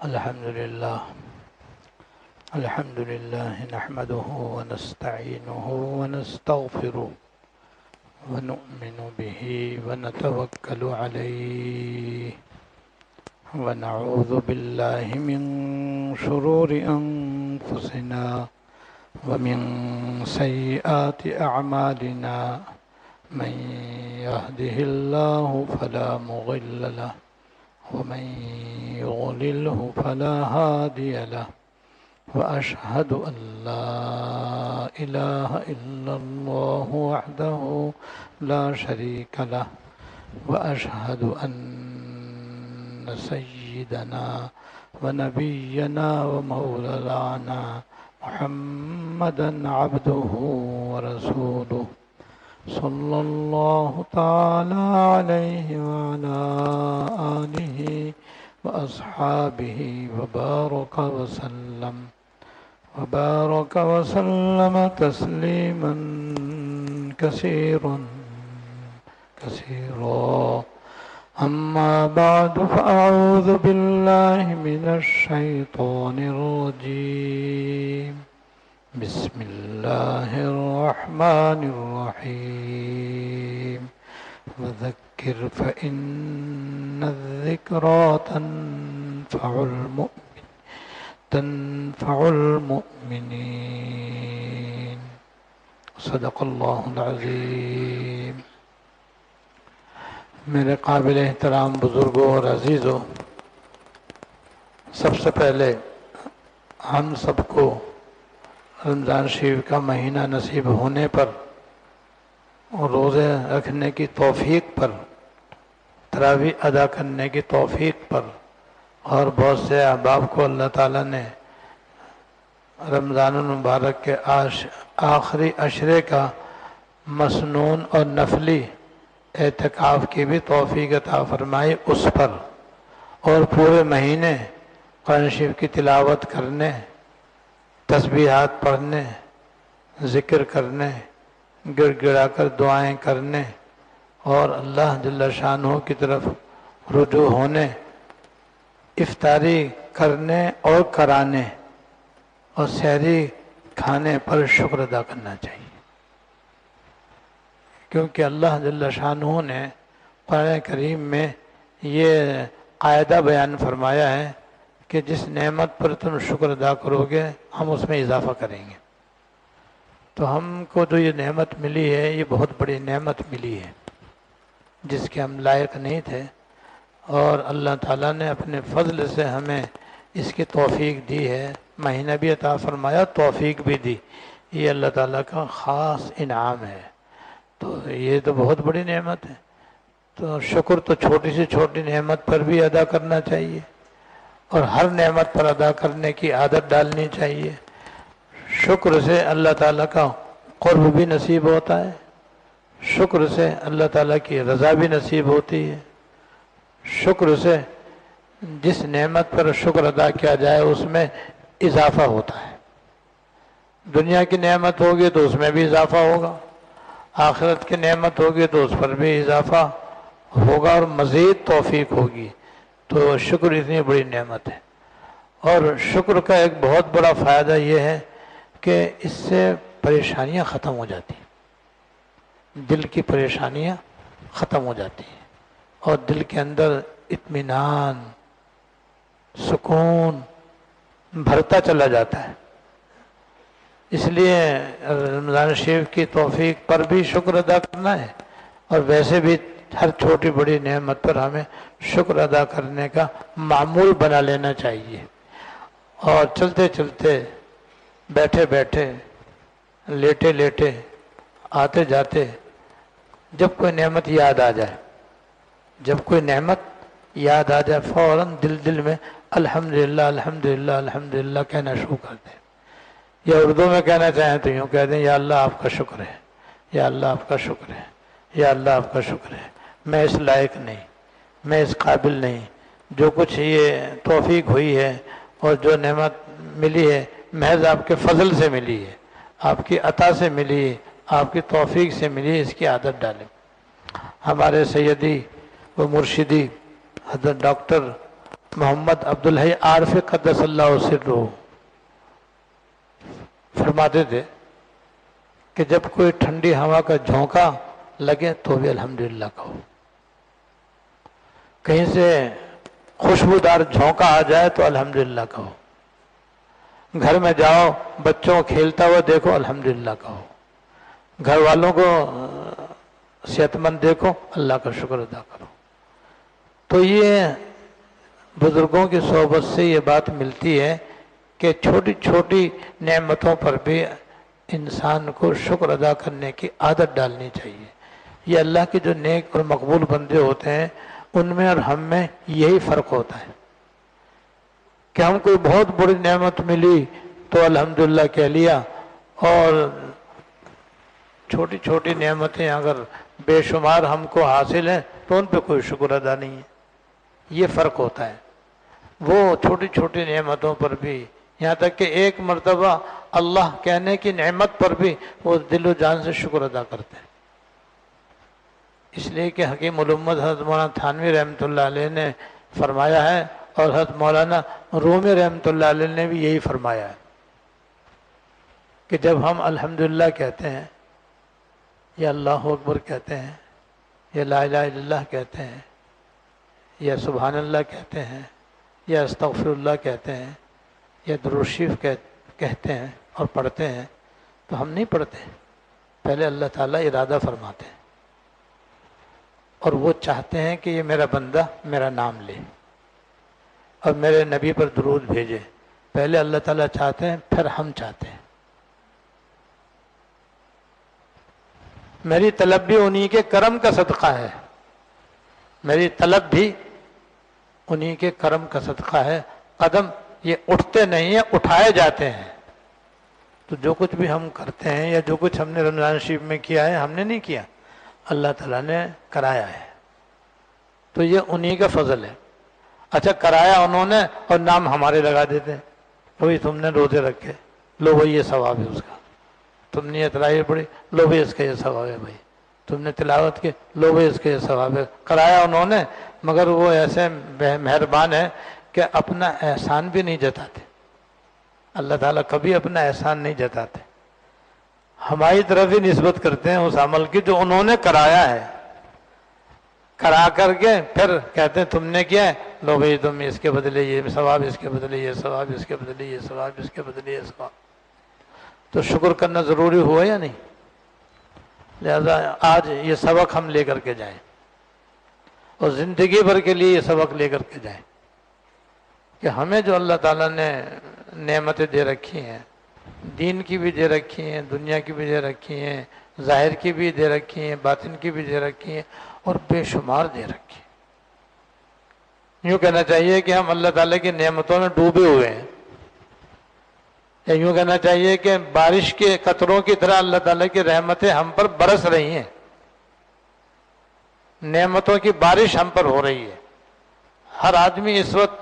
الحمد لله نحمده ونستعينه ونستغفره ونؤمن به ونتوكل عليه ونعوذ بالله من شرور أنفسنا ومن سيئات أعمالنا من يهده الله فلا مضل له ومن يضلله فلا هادي له وأشهد أن لا إله إلا الله وحده لا شريك له وأشهد أن سيدنا ونبينا ومولانا محمدا عبده ورسوله صلى الله تعالى عليه وعلى آله وأصحابه وبارك وسلم تسليما كثيرا أما بعد فأعوذ بالله من الشيطان الرجيم بسم الله الرحمن الرحيم وذكر فإن الذكرى تنفع المؤمنين صدق اللہ العظیم۔ میرے قابل احترام بزرگوں اور عزیزوں، سب سے پہلے ہم سب کو رمضان شریف کا مہینہ نصیب ہونے پر اور روزے رکھنے کی توفیق پر، تراویح ادا کرنے کی توفیق پر، اور بہت سے احباب کو اللہ تعالیٰ نے رمضان المبارک کے آخری عشرے کا مسنون اور نفلی اعتکاف کی بھی توفیق عطا فرمائی، اس پر اور پورے مہینے قرآن شریف کی تلاوت کرنے، تسبیحات پڑھنے، ذکر کرنے، گڑ گڑا کر دعائیں کرنے اور اللہ جل شانہ کی طرف رجوع ہونے، افطاری کرنے اور کرانے اور سحری کھانے پر شکر ادا کرنا چاہیے، کیونکہ اللہ جل شانہ نے قرآن کریم میں یہ قاعدہ بیان فرمایا ہے کہ جس نعمت پر تم شکر ادا کرو گے ہم اس میں اضافہ کریں گے۔ تو ہم کو جو یہ نعمت ملی ہے، یہ بہت بڑی نعمت ملی ہے جس کے ہم لائق نہیں تھے، اور اللہ تعالیٰ نے اپنے فضل سے ہمیں اس کی توفیق دی ہے، مہینہ بھی عطا فرمایا، توفیق بھی دی۔ یہ اللہ تعالیٰ کا خاص انعام ہے، تو یہ تو بہت بڑی نعمت ہے۔ تو شکر تو چھوٹی سے چھوٹی نعمت پر بھی ادا کرنا چاہیے، اور ہر نعمت پر ادا کرنے کی عادت ڈالنی چاہیے۔ شکر سے اللہ تعالیٰ کا قرب بھی نصیب ہوتا ہے، شکر سے اللہ تعالیٰ کی رضا بھی نصیب ہوتی ہے، شکر سے جس نعمت پر شکر ادا کیا جائے اس میں اضافہ ہوتا ہے۔ دنیا کی نعمت ہوگی تو اس میں بھی اضافہ ہوگا، آخرت کی نعمت ہوگی تو اس پر بھی اضافہ ہوگا اور مزید توفیق ہوگی۔ تو شکر اتنی بڑی نعمت ہے، اور شکر کا ایک بہت بڑا فائدہ یہ ہے کہ اس سے پریشانیاں ختم ہو جاتی ہیں، دل کی پریشانیاں ختم ہو جاتی ہیں، اور دل کے اندر اطمینان، سکون بھرتا چلا جاتا ہے۔ اس لیے رمضان شریف کی توفیق پر بھی شکر ادا کرنا ہے، اور ویسے بھی ہر چھوٹی بڑی نعمت پر ہمیں شکر ادا کرنے کا معمول بنا لینا چاہیے، اور چلتے چلتے، بیٹھے بیٹھے، لیٹے لیٹے، آتے جاتے جب کوئی نعمت یاد آ جائے، فوراً دل میں الحمدللہ الحمدللہ الحمدللہ کہنا شروع کر دیں، یا اردو میں کہنا چاہیں تو یوں کہہ دیں، یا اللہ آپ کا شکر ہے، یا اللہ آپ کا شکر ہے، یا اللہ آپ کا شکر ہے، میں اس لائق نہیں، میں اس قابل نہیں، جو کچھ یہ توفیق ہوئی ہے اور جو نعمت ملی ہے محض آپ کے فضل سے ملی ہے، آپ کی عطا سے ملی ہے، آپ کی توفیق سے ملی، اس کی عادت ڈالیں۔ ہمارے سیدی و مرشدی حضرت ڈاکٹر محمد عبدالحی عارف قدس اللہ سرہ فرماتے تھے کہ جب کوئی ٹھنڈی ہوا کا جھونکا لگے تو بھی الحمدللہ کہو، کہیں سے خوشبودار جھونکا آ جائے تو الحمدللہ کہو، گھر میں جاؤ بچوں کو کھیلتا ہوا دیکھو الحمدللہ کہو، گھر والوں کو صحت مند دیکھو اللہ کا شکر ادا کرو۔ تو یہ بزرگوں کی صحبت سے یہ بات ملتی ہے کہ چھوٹی چھوٹی نعمتوں پر بھی انسان کو شکر ادا کرنے کی عادت ڈالنی چاہیے۔ یہ اللہ کے جو نیک اور مقبول بندے ہوتے ہیں ان میں اور ہم میں یہی فرق ہوتا ہے کہ ہم کوئی بہت بڑی نعمت ملی تو الحمدللہ کہہ لیا، اور چھوٹی چھوٹی نعمتیں اگر بے شمار ہم کو حاصل ہیں تو ان پہ کوئی شکر ادا نہیں ہے۔ یہ فرق ہوتا ہے۔ وہ چھوٹی چھوٹی نعمتوں پر بھی، یہاں تک کہ ایک مرتبہ اللہ کہنے کی نعمت پر بھی وہ دل و جان سے شکر ادا کرتے ہیں۔ اس لیے کہ حکیم الامت حضرت مولانا تھانوی رحمۃ اللہ علیہ نے فرمایا ہے، اور حضرت مولانا رومی رحمۃ اللہ علیہ نے بھی یہی فرمایا ہے کہ جب ہم الحمدللہ کہتے ہیں یا اللہ اکبر کہتے ہیں یا لا الہ الا اللہ کہتے ہیں یا سبحان اللہ کہتے ہیں یا استغفر اللہ کہتے ہیں یا درود شریف کہتے ہیں اور پڑھتے ہیں، تو ہم نہیں پڑھتے، پہلے اللہ تعالیٰ ارادہ فرماتے ہیں اور وہ چاہتے ہیں کہ یہ میرا بندہ میرا نام لے اور میرے نبی پر درود بھیجے۔ پہلے اللہ تعالیٰ چاہتے ہیں پھر ہم چاہتے ہیں۔ میری طلب بھی انہی کے کرم کا صدقہ ہے، میری طلب بھی انہی کے کرم کا صدقہ ہے۔ قدم یہ اٹھتے نہیں ہیں، اٹھائے جاتے ہیں۔ تو جو کچھ بھی ہم کرتے ہیں یا جو کچھ ہم نے رمضان شریف میں کیا ہے، ہم نے نہیں کیا، اللہ تعالیٰ نے کرایا ہے، تو یہ انہی کا فضل ہے۔ اچھا کرایا انہوں نے اور نام ہمارے لگا دیتے ہیں، وہی تم نے روزے رکھے، لو بھائی یہ ثواب ہے اس کا، تم نے یہ تراویح پڑھی، لو بھائی اس کا یہ ثواب ہے، بھائی تم نے تلاوت کی، لو بھائی اس کا یہ ثواب ہے۔ کرایا انہوں نے، مگر وہ ایسے مہربان ہے کہ اپنا احسان بھی نہیں جتاتے۔ اللہ تعالیٰ کبھی اپنا احسان نہیں جتاتے، ہماری طرف ہی نسبت کرتے ہیں اس عمل کی جو انہوں نے کرایا ہے، کرا کر کے پھر کہتے ہیں تم نے کیا ہے، لو بھائی تم اس کے بدلے یہ ثواب، اس کے بدلے یہ ثواب، اس کے بدلے یہ ثواب، اس کے بدلے یہ ثواب۔ تو شکر کرنا ضروری ہوا یا نہیں؟ لہذا آج یہ سبق ہم لے کر کے جائیں اور زندگی بھر کے لیے یہ سبق لے کر کے جائیں کہ ہمیں جو اللہ تعالیٰ نے نعمتیں دے رکھی ہیں، دین کی بھی دے رکھی ہیں، دنیا کی بھی دے رکھی ہیں، ظاہر کی بھی دے رکھی ہیں، باطن کی بھی دے رکھی ہیں، اور بے شمار دے رکھی ہیں۔ یوں کہنا چاہیے کہ ہم اللہ تعالیٰ کی نعمتوں میں ڈوبے ہوئے ہیں، یا یوں کہنا چاہیے کہ بارش کے قطروں کی طرح اللہ تعالیٰ کی رحمتیں ہم پر برس رہی ہیں، نعمتوں کی بارش ہم پر ہو رہی ہے۔ ہر آدمی اس وقت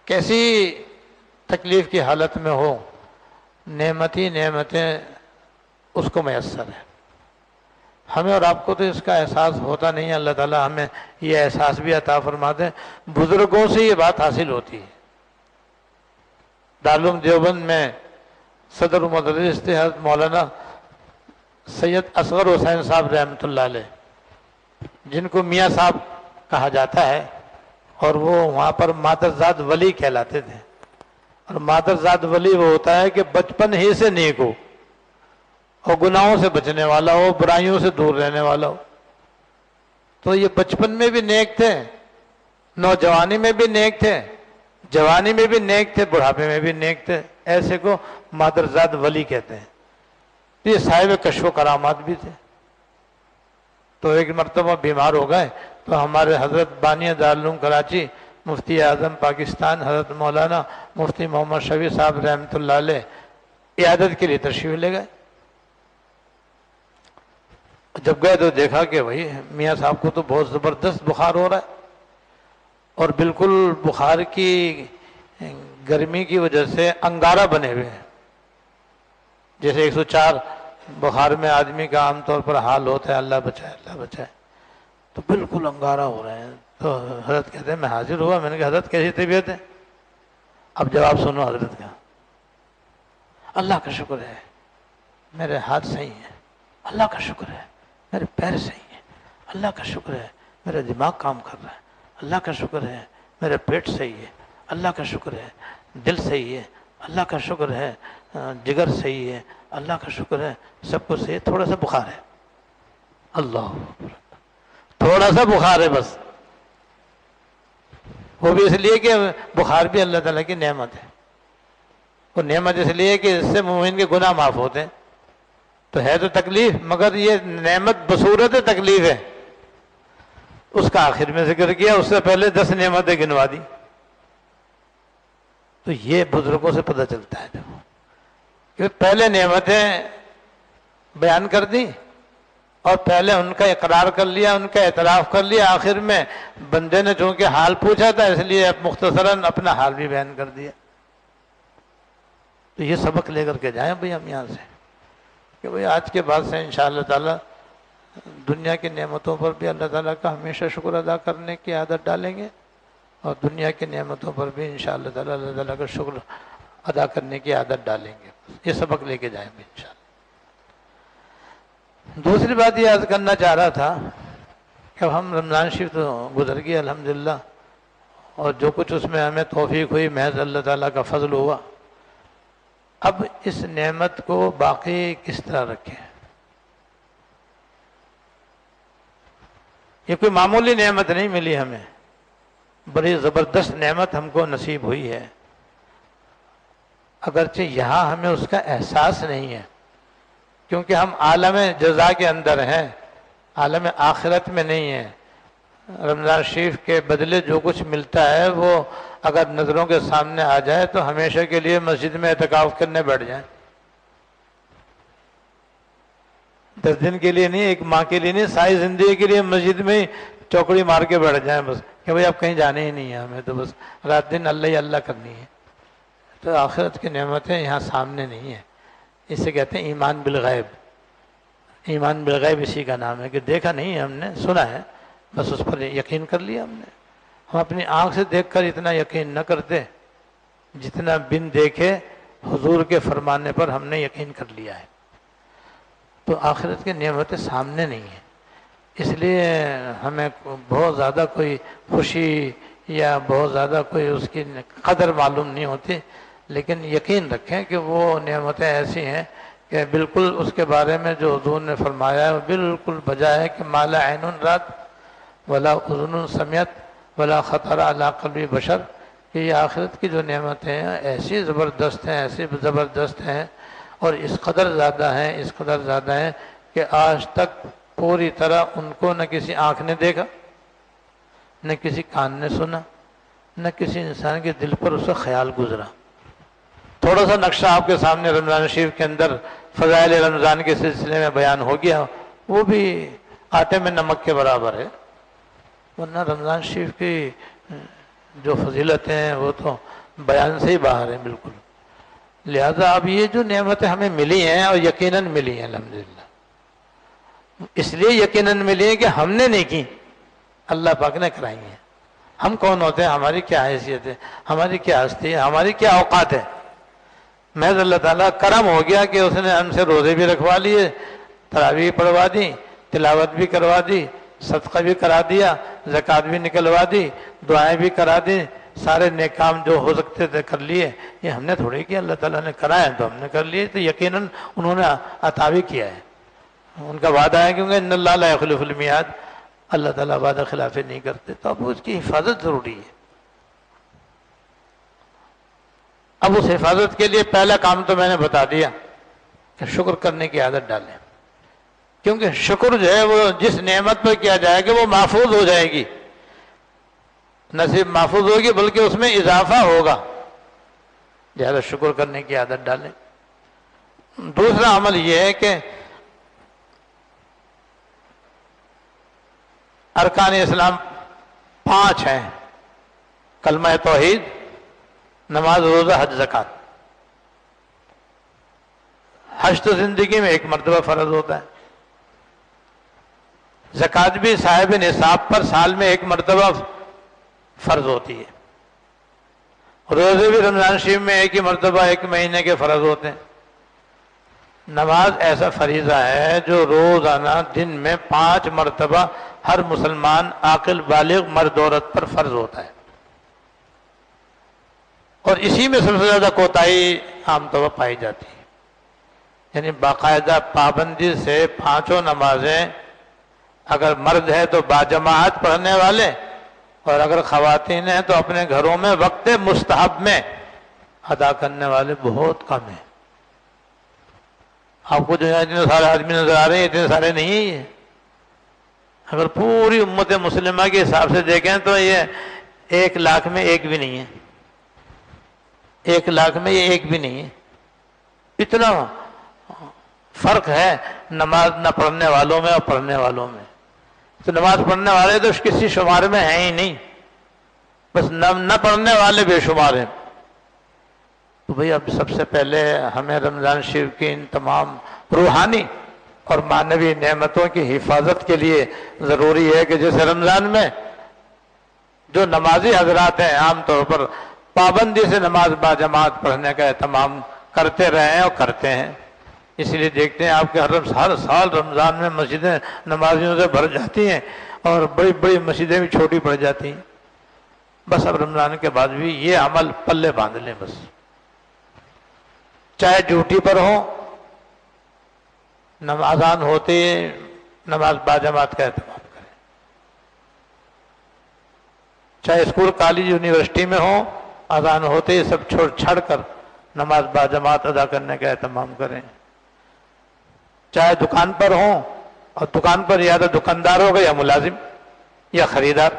کیسی تکلیف کی حالت میں ہو، نعمتی نعمتیں اس کو میسر ہیں۔ ہمیں اور آپ کو تو اس کا احساس ہوتا نہیں ہے، اللہ تعالیٰ ہمیں یہ احساس بھی عطا فرماتے ہیں۔ بزرگوں سے یہ بات حاصل ہوتی ہے۔ دارالعلوم دیوبند میں صدر مدرس تھے حضرت مولانا سید اصغر حسین صاحب رحمۃ اللہ علیہ، جن کو میاں صاحب کہا جاتا ہے، اور وہ وہاں پر مادرزاد ولی کہلاتے تھے۔ اور مادرزاد ولی وہ ہوتا ہے کہ بچپن ہی سے نیک ہو اور گناہوں سے بچنے والا ہو، برائیوں سے دور رہنے والا ہو۔ تو یہ بچپن میں بھی نیک تھے، نوجوانی میں بھی نیک تھے، جوانی میں بھی نیک تھے، بڑھاپے میں بھی نیک تھے، ایسے کو مادرزاد ولی کہتے ہیں۔ یہ صاحب کشف و کرامات بھی تھے۔ تو ایک مرتبہ بیمار ہو گئے تو ہمارے حضرت بانی دارالعلوم کراچی، مفتی اعظم پاکستان حضرت مولانا مفتی محمد شفیع صاحب رحمۃ اللہ علیہ عیادت کے لیے تشریف لے گئے۔ جب گئے تو دیکھا کہ وہی میاں صاحب کو تو بہت زبردست بخار ہو رہا ہے، اور بالکل بخار کی گرمی کی وجہ سے انگارہ بنے ہوئے ہیں، جیسے 104 بخار میں آدمی کا عام طور پر حال ہوتا ہے، اللہ بچائے اللہ بچائے، تو بالکل انگارہ ہو رہے ہیں۔ تو حضرت کہتے ہیں میں حاضر ہوا. میں نے کہا حضرت کیسی طبیعت ہے؟ اب جواب سنو حضرت کا. اللہ کا شکر ہے میرے ہاتھ صحیح ہیں, اللہ کا شکر ہے میرے پیر صحیح ہیں, اللہ کا شکر ہے میرا دماغ کام کر رہا ہے, اللہ کا شکر ہے میرا پیٹ صحیح ہے, اللہ کا شکر ہے دل صحیح ہے, اللہ کا شکر ہے جگر صحیح ہے, اللہ کا شکر ہے سب کچھ صحیح ہے, تھوڑا سا بخار ہے. اللہ تھوڑا سا بخار ہے بس, وہ بھی اس لیے کہ بخار بھی اللہ تعالیٰ کی نعمت ہے. وہ نعمت اس لیے کہ اس سے مومن کے گناہ معاف ہوتے ہیں. تو ہے تو تکلیف, مگر یہ نعمت بصورت تکلیف ہے. اس کا آخر میں ذکر کیا, اس سے پہلے 10 نعمتیں گنوا دی. تو یہ بزرگوں سے پتہ چلتا ہے دیکھو کہ پہلے نعمتیں بیان کر دی اور پہلے ان کا اقرار کر لیا, ان کا اعتراف کر لیا. آخر میں بندے نے چونکہ حال پوچھا تھا اس لیے مختصراً اپنا حال بھی بیان کر دیا. تو یہ سبق لے کر کے جائیں بھئی ہم یہاں سے کہ بھئی آج کے بعد سے انشاءاللہ تعالی دنیا کی نعمتوں پر بھی اللہ تعالیٰ کا ہمیشہ شکر ادا کرنے کی عادت ڈالیں گے, اور دنیا کی نعمتوں پر بھی انشاءاللہ تعالیٰ اللہ تعالیٰ کا شکر ادا کرنے کی عادت ڈالیں گے. یہ سبق لے کے جائیں گے انشاءاللہ. دوسری بات یہ عرض کرنا چاہ رہا تھا کہ اب ہم رمضان شریف تو گزر گیا الحمدللہ, اور جو کچھ اس میں ہمیں توفیق ہوئی محض اللہ تعالیٰ کا فضل ہوا. اب اس نعمت کو باقی کس طرح رکھیں؟ یہ کوئی معمولی نعمت نہیں ملی ہمیں, بڑی زبردست نعمت ہم کو نصیب ہوئی ہے. اگرچہ یہاں ہمیں اس کا احساس نہیں ہے کیونکہ ہم عالم جزا کے اندر ہیں, عالم آخرت میں نہیں ہیں. رمضان شریف کے بدلے جو کچھ ملتا ہے وہ اگر نظروں کے سامنے آ جائے تو ہمیشہ کے لیے مسجد میں اعتکاف کرنے بیٹھ جائیں. 10 دن کے لیے نہیں, ایک ماہ کے لیے نہیں, ساری زندگی کے لیے مسجد میں ہی چوکڑی مار کے بیٹھ جائیں بس کہ بھئی اب کہیں جانے ہی نہیں ہے ہمیں, تو بس رات دن اللہ ہی اللہ کرنی ہے. تو آخرت کی نعمتیں یہاں سامنے نہیں ہیں. اسے کہتے ہیں ایمان بالغیب. ایمان بالغیب اسی کا نام ہے کہ دیکھا نہیں ہے ہم نے, سنا ہے بس اس پر یقین کر لیا ہم نے. ہم اپنی آنکھ سے دیکھ کر اتنا یقین نہ کرتے جتنا بن دیکھے حضور کے فرمانے پر ہم نے یقین کر لیا ہے. تو آخرت کی نعمتیں سامنے نہیں ہیں, اس لیے ہمیں بہت زیادہ کوئی خوشی یا بہت زیادہ کوئی اس کی قدر معلوم نہیں ہوتی. لیکن یقین رکھیں کہ وہ نعمتیں ایسی ہیں کہ بالکل اس کے بارے میں جو حضور نے فرمایا ہے وہ بالکل بجا ہے کہ ما لا عین رات ولا اذن سمعت ولا خطر علی قلب بشر. کہ یہ آخرت کی جو نعمتیں ہیں ایسی زبردست ہیں, ایسی زبردست ہیں اور اس قدر زیادہ ہیں, اس قدر زیادہ ہیں کہ آج تک پوری طرح ان کو نہ کسی آنکھ نے دیکھا, نہ کسی کان نے سنا, نہ کسی انسان کے دل پر اس کا خیال گزرا. تھوڑا سا نقشہ آپ کے سامنے رمضان شریف کے اندر فضائل رمضان کے سلسلے میں بیان ہو گیا, وہ بھی آٹے میں نمک کے برابر ہے. ورنہ رمضان شریف کی جو فضیلتیں ہیں وہ تو بیان سے ہی باہر ہیں بالکل. لہذا اب یہ جو نعمتیں ہمیں ملی ہیں اور یقیناً ملی ہیں الحمدللہ, اس لیے یقیناً ملی ہیں کہ ہم نے نہیں کی, اللہ پاک نے کرائی ہیں. ہم کون ہوتے ہیں, ہماری کیا حیثیت ہے, ہماری کیا ہستی ہے, ہماری کیا اوقات ہے. محض اللہ تعالیٰ کرم ہو گیا کہ اس نے ہم سے روزے بھی رکھوا لیے, تراویح پڑھوا دی, تلاوت بھی کروا دی, صدقہ بھی کرا دیا, زکوٰۃ بھی نکلوا دی, دعائیں بھی کرا دی, سارے نیک کام جو ہو سکتے تھے کر لیے. یہ ہم نے تھوڑی کیا, اللہ تعالیٰ نے کرائے تو ہم نے کر لیے. تو یقیناً انہوں نے عطا بھی کیا ہے, ان کا وعدہ ہے کیونکہ ان اللہ لا یخلف المیعاد, اللہ تعالیٰ وعدہ خلافی نہیں کرتے. تو اب اس کی حفاظت ضروری ہے. اب اس حفاظت کے لیے پہلا کام تو میں نے بتا دیا کہ شکر کرنے کی عادت ڈالیں, کیونکہ شکر جو ہے وہ جس نعمت پر کیا جائے گا وہ محفوظ ہو جائے گی. نہ صرف محفوظ ہوگی بلکہ اس میں اضافہ ہوگا. لہذا شکر کرنے کی عادت ڈالیں. دوسرا عمل یہ ہے کہ ارکان اسلام 5 ہیں, کلمہ توحید, نماز, روزہ, حج, زکوٰۃ. حج تو زندگی میں ایک مرتبہ فرض ہوتا ہے, زکوٰۃ بھی صاحب نصاب پر سال میں ایک مرتبہ فرض ہوتی ہے، روزے بھی رمضان شریف میں ایک ہی مرتبہ ایک مہینے کے فرض ہوتے ہیں۔ نماز ایسا فریضہ ہے جو روزانہ دن میں 5 مرتبہ ہر مسلمان عاقل بالغ مرد عورت پر فرض ہوتا ہے، اور اسی میں سب سے زیادہ کوتاہی عام طور پر پائی جاتی ہے۔ یعنی باقاعدہ پابندی سے 5 نمازیں اگر مرد ہے تو باجماعت پڑھنے والے، اور اگر خواتین ہیں تو اپنے گھروں میں وقت مستحب میں ادا کرنے والے بہت کم ہیں۔ آپ کو جو اتنے سارے آدمی نظر آ رہے ہیں، اتنے سارے نہیں ہیں یہ۔ اگر پوری امت مسلمہ کے حساب سے دیکھیں تو یہ 1 لاکھ میں ایک بھی نہیں ہے، 1 لاکھ میں یہ ایک بھی نہیں ہے۔ اتنا فرق ہے نماز نہ پڑھنے والوں میں اور پڑھنے والوں میں۔ تو نماز پڑھنے والے تو کسی شمار میں ہیں ہی نہیں، بس نہ پڑھنے والے بے شمار ہیں۔ تو بھئی اب سب سے پہلے ہمیں رمضان شریف کی ان تمام روحانی اور معنوی نعمتوں کی حفاظت کے لیے ضروری ہے کہ جیسے رمضان میں جو نمازی حضرات ہیں عام طور پر پابندی سے نماز باجماعت پڑھنے کا اہتمام کرتے رہے ہیں اور کرتے ہیں۔ اس لیے دیکھتے ہیں آپ کے ہر سال رمضان میں مسجدیں نمازیوں سے بھر جاتی ہیں، اور بڑی بڑی مسجدیں بھی چھوٹی پڑ جاتی ہیں۔ بس اب رمضان کے بعد بھی یہ عمل پلے باندھ لیں، بس چاہے ڈیوٹی پر ہو، اذان ہوتے نماز باجماعت کا اہتمام کریں، چاہے اسکول کالج یونیورسٹی میں ہو، اذان ہوتے ہی سب چھڑ کر نماز باجماعت ادا کرنے کا اہتمام کریں، چاہے دکان پر ہوں، اور دکان پر یا تو دکاندار ہوگا یا ملازم یا خریدار،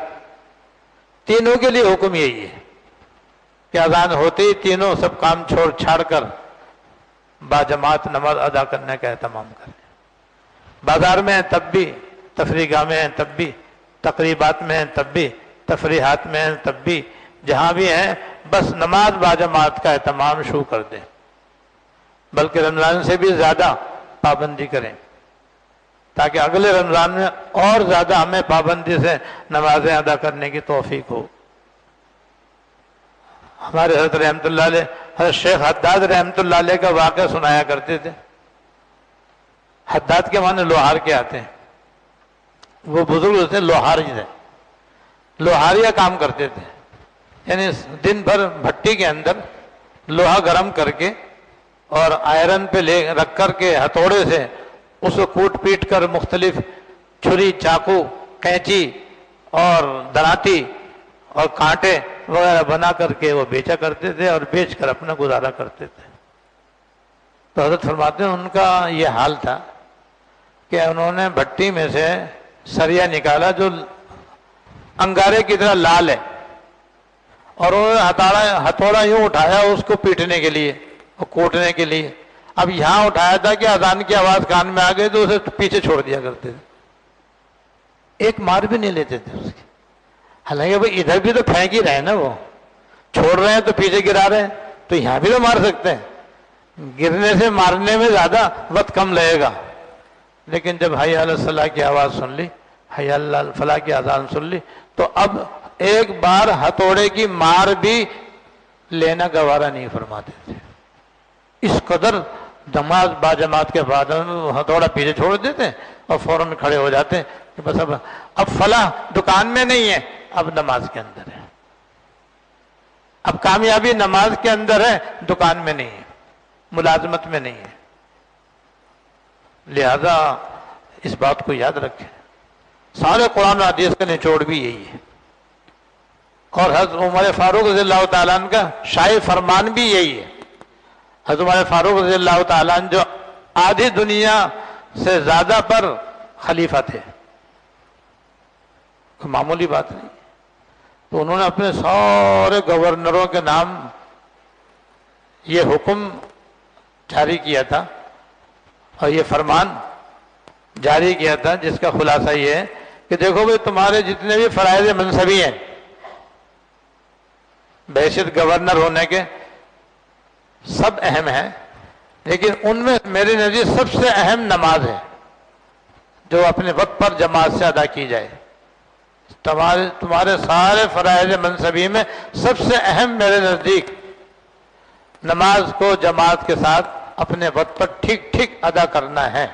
تینوں کے لیے حکم یہی ہے کہ اذان ہوتے ہی تینوں سب کام چھاڑ کر باجماعت نماز ادا کرنے کا اہتمام کریں۔ بازار میں ہیں تب بھی، تفریح گاہ میں ہیں تب بھی، تقریبات میں ہیں تب بھی، تفریحات میں ہیں تب بھی، جہاں بھی ہیں بس نماز باجماعت کا اہتمام شروع کر دیں، بلکہ رمضان سے بھی زیادہ پابندی کریں، تاکہ اگلے رمضان میں اور زیادہ ہمیں پابندی سے نمازیں ادا کرنے کی توفیق ہو۔ ہمارے حضرت رحمۃ اللہ علیہ، حضرت شیخ حداد رحمۃ اللہ علیہ کا واقعہ سنایا کرتے تھے۔ حداد کے معنی لوہار کے آتے ہیں، وہ بزرگ تھے، لوہاری تھے، لوہاریا کام کرتے تھے، یعنی دن بھر بھٹی کے اندر لوہا گرم کر کے اور آئرن پہ رکھ کر کے ہتھوڑے سے اس کو کوٹ پیٹ کر مختلف چھری، چاقو، قینچی اور دراتی اور کانٹے وغیرہ بنا کر کے وہ بیچا کرتے تھے، اور بیچ کر اپنا گزارا کرتے تھے۔ تو حضرت فرماتے ہیں ان کا یہ حال تھا کہ انہوں نے بھٹی میں سے سریا نکالا جو انگارے کی طرح لال ہے، اور انہوں نے ہتھوڑا یوں اٹھایا اس کو پیٹنے کے لیے اور کوٹنے کے لیے۔ اب یہاں اٹھایا تھا کہ اذان کی آواز کان میں آ گئی تو اسے پیچھے چھوڑ دیا کرتے تھے، ایک مار بھی نہیں لیتے تھے اس کی۔ حالانکہ وہ ادھر بھی تو پھینک ہی رہے ہیں نا، وہ چھوڑ رہے ہیں تو پیچھے گرا رہے ہیں، تو یہاں بھی تو مار سکتے ہیں، گرنے سے مارنے میں زیادہ وقت کم لگے گا۔ لیکن جب حی علی الصلاح کی آواز سن لی، حی علی الفلاح کی اذان سن لی، تو اب ایک بار ہتھوڑے کی مار بھی لینا گوارا نہیں فرماتے تھے۔ اس قدر نماز باجماعت کے بعد ہتھوڑا پیچھے چھوڑ دیتے اور فوراً کھڑے ہو جاتے ہیں کہ بس اب فلاح دکان میں نہیں ہے، اب نماز کے اندر ہے، اب کامیابی نماز کے اندر ہے، دکان میں نہیں ہے، ملازمت میں نہیں ہے۔ لہذا اس بات کو یاد رکھیں، سارے قرآن و حدیث کا نچوڑ بھی یہی ہے، اور حضرت عمر فاروق رضی اللہ تعالیٰ عنہ کا شاہی فرمان بھی یہی ہے۔ حضرت عمر فاروق رضی اللہ تعالیٰ عنہ جو آدھی دنیا سے زیادہ پر خلیفہ تھے، کوئی معمولی بات نہیں، تو انہوں نے اپنے سارے گورنروں کے نام یہ حکم جاری کیا تھا اور یہ فرمان جاری کیا تھا، جس کا خلاصہ یہ ہے کہ دیکھو بھئی تمہارے جتنے بھی فرائض منصبی ہیں بحیثیت گورنر ہونے کے، سب اہم ہیں، لیکن ان میں میرے نزدیک سب سے اہم نماز ہے۔ جو اپنے وقت پر جماعت سے ادا کی جائے. تمہارے سارے فرائض منصبی میں سب سے اہم میرے نزدیک نماز کو جماعت کے ساتھ اپنے وقت پر ٹھیک ٹھیک ادا کرنا ہے.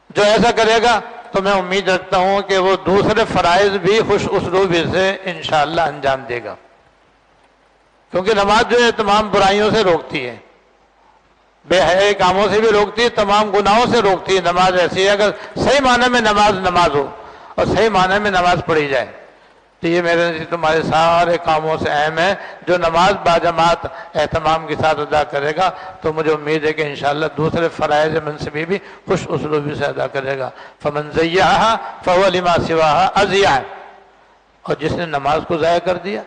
جو ایسا کرے گا تو میں امید رکھتا ہوں کہ وہ دوسرے فرائض بھی خوش اسلوبی سے انشاءاللہ انجام دے گا. کیونکہ نماز جو ہے تمام برائیوں سے روکتی ہے، بے حیائی کاموں سے بھی روکتی ہے، تمام گناہوں سے روکتی ہے. نماز ایسی ہے اگر صحیح معنی میں نماز ہو اور صحیح معنی میں نماز پڑھی جائے تو یہ میرے نزدیک تمہارے سارے کاموں سے اہم ہے. جو نماز باجماعت اہتمام کے ساتھ ادا کرے گا تو مجھے امید ہے کہ انشاءاللہ دوسرے فرائض منصبی بھی خوش اسلوبی سے ادا کرے گا. فمن ضیعھا فہو لما سواھا اضیع. اور جس نے نماز کو ضائع کر دیا،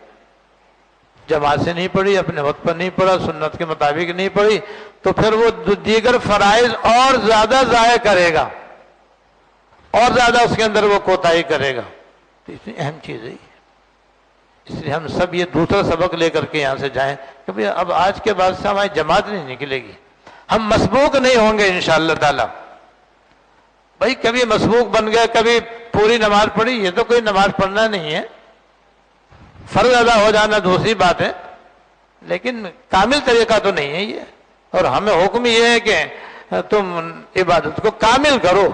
جماعت سے نہیں پڑھی، اپنے وقت پر نہیں پڑھا، سنت کے مطابق نہیں پڑھی، تو پھر وہ دیگر فرائض اور زیادہ ضائع کرے گا، اور زیادہ اس کے اندر وہ کوتاہی کرے گا. تو اتنی اہم چیز ہے یہ. اس لیے ہم سب یہ دوسرا سبق لے کر کے یہاں سے جائیں کہ بھئی اب آج کے بعد سے ہماری جماعت نہیں نکلے گی، ہم مسبوق نہیں ہوں گے انشاءاللہ تعالی. بھئی کبھی مسبوق بن گئے، کبھی پوری نماز پڑھی، یہ تو کوئی نماز پڑھنا نہیں ہے. فرض ادا ہو جانا دوسری بات ہے، لیکن کامل طریقہ تو نہیں ہے یہ. اور ہمیں حکم یہ ہے کہ تم عبادت کو کامل کرو.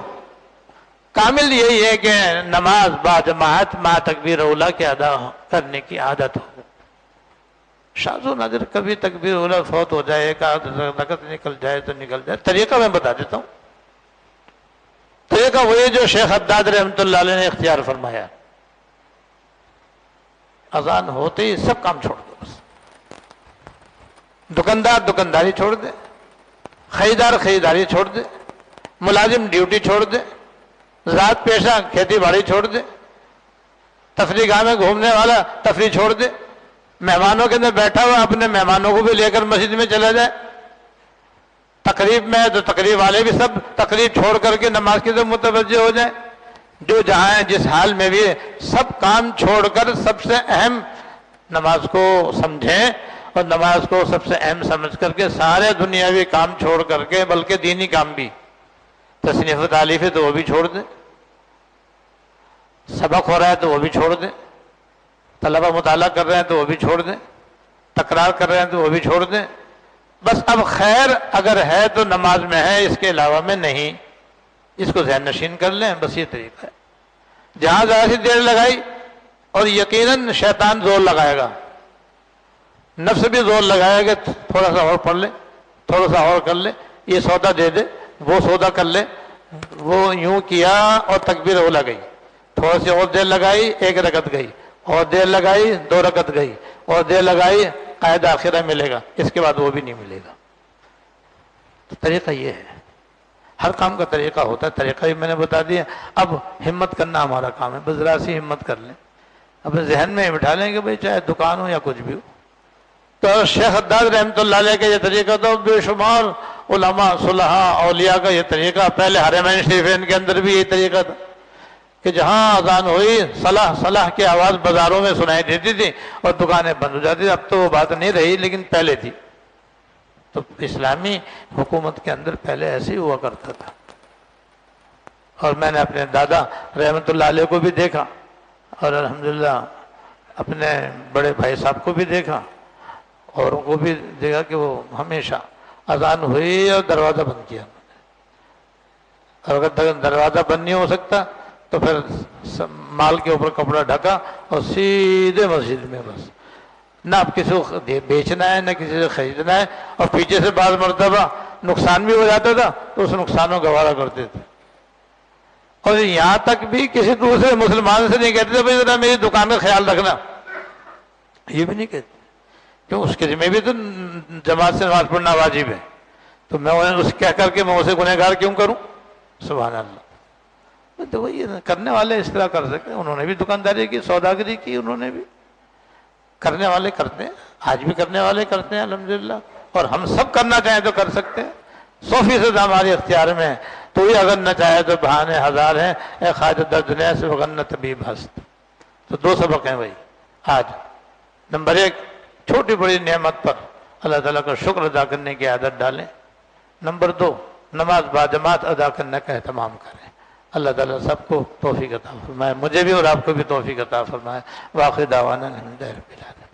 کامل یہی ہے کہ نماز با جماعت ما تکبیر اولا کے ادا کرنے کی عادت ہو. شاذ و نادر کبھی تکبیر اولا فوت ہو جائے، ایک آدھ رکعت نکل جائے تو نکل جائے. طریقہ میں بتا دیتا ہوں. طریقہ وہی جو شیخ حداد رحمۃ اللہ علیہ نے اختیار فرمایا. اذان ہوتے ہی سب کام چھوڑ دو. بس دکاندار دکانداری چھوڑ دے، خریدار خریداری چھوڑ دے، ملازم ڈیوٹی چھوڑ دے، ذات پیشہ کھیتی باڑی چھوڑ دے، تفریح گاہ میں گھومنے والا تفریح چھوڑ دے، مہمانوں کے اندر بیٹھا ہوا اپنے مہمانوں کو بھی لے کر مسجد میں چلا جائے. تقریب میں تو تقریب والے بھی سب تقریب چھوڑ کر کے نماز کی طرف متوجہ ہو جائیں. جو جہاں ہیں جس حال میں بھی سب کام چھوڑ کر سب سے اہم نماز کو سمجھیں، اور نماز کو سب سے اہم سمجھ کر کے سارے دنیاوی کام چھوڑ کر کے، بلکہ دینی کام بھی، تصنیف و تالیف ہے تو وہ بھی چھوڑ دیں، سبق ہو رہا ہے تو وہ بھی چھوڑ دیں، طلبہ مطالعہ کر رہے ہیں تو وہ بھی چھوڑ دیں، تکرار کر رہے ہیں تو وہ بھی چھوڑ دیں. بس اب خیر اگر ہے تو نماز میں ہے، اس کے علاوہ میں نہیں. اس کو ذہن نشین کر لیں. بس یہ طریقہ ہے. جہاں ذرا سی دیر لگائی اور یقیناً شیطان زور لگائے گا، نفس بھی زور لگائے گا، تھوڑا سا اور پڑھ لے، تھوڑا سا اور کر لے، یہ سودا دے دے، وہ سودا کر لے. وہ یوں کیا اور تکبیر اولا گئی، تھوڑا سی اور دیر لگائی، ایک رکعت گئی، اور دیر لگائی، دو رکعت گئی، اور دیر لگائی، قائد آخرہ ملے گا. اس کے بعد وہ بھی نہیں ملے گا. تو طریقہ یہ ہے. ہر کام کا طریقہ ہوتا ہے. طریقہ بھی میں نے بتا دیا. اب ہمت کرنا ہمارا کام ہے. بس ذرا سی ہمت کر لیں، اپنے ذہن میں بٹھا لیں کہ بھئی چاہے دکان ہو یا کچھ بھی ہو. تو شیخ حداد رحمۃ اللہ علیہ کا یہ طریقہ تو بے شمار علماء صلحاء اولیاء کا یہ طریقہ. پہلے حرمین شریفین کے اندر بھی یہ طریقہ تھا کہ جہاں اذان ہوئی صلاح صلاح کی آواز بازاروں میں سنائی دیتی تھی اور دکانیں بند ہو جاتی تھی. اب تو وہ بات نہیں رہی، لیکن پہلے تھی. تو اسلامی حکومت کے اندر پہلے ایسے ہی ہوا کرتا تھا. اور میں نے اپنے دادا رحمۃ اللہ علیہ کو بھی دیکھا، اور الحمدللہ اپنے بڑے بھائی صاحب کو بھی دیکھا، اور ان کو بھی دیکھا کہ وہ ہمیشہ اذان ہوئی اور دروازہ بند کیا. اور اگر دروازہ بند نہیں ہو سکتا تو پھر مال کے اوپر کپڑا ڈھکا اور سیدھے مسجد میں. بس نہ اب کسی کو بیچنا ہے نہ کسی سے خریدنا ہے. اور پیچھے سے بعض مرتبہ نقصان بھی ہو جاتا تھا تو اس نقصان کو گوارا کرتے تھے. اور یہاں تک بھی کسی دوسرے مسلمان سے نہیں کہتے تھے بھائی ذرا میری دکان کا خیال رکھنا، یہ بھی نہیں کہتے. کیوں؟ اس کے ذمہ بھی تو جماعت سے نماز پڑھنا واجب ہے. تو میں اس کہہ کر کے میں اسے گنہگار کیوں کروں؟ سبحان اللہ. تو وہی کرنے والے اس طرح کر سکتے. انہوں نے بھی دکانداری کی، سوداگری کی، انہوں نے بھی. کرنے والے کرتے ہیں، آج بھی کرنے والے کرتے ہیں الحمدللہ. اور ہم سب کرنا چاہیں تو کر سکتے ہیں. 100% ہمارے اختیار میں ہے. تو یہ اگر نہ چاہے تو بہانے ہزار ہیں. اے خواجہ درد نیس وغن طبیب ہست. تو 2 سبق ہیں بھائی آج. نمبر 1، چھوٹی بڑی نعمت پر اللہ تعالیٰ کا شکر ادا کرنے کی عادت ڈالیں. نمبر 2، نماز باجماعت ادا کرنے کا اہتمام کریں. اللہ تعالیٰ سب کو توفیق عطا فرمائے، مجھے بھی اور آپ کو بھی توفیق عطا فرمائے۔ واخر دعوانا الحمدللہ رب العالمین۔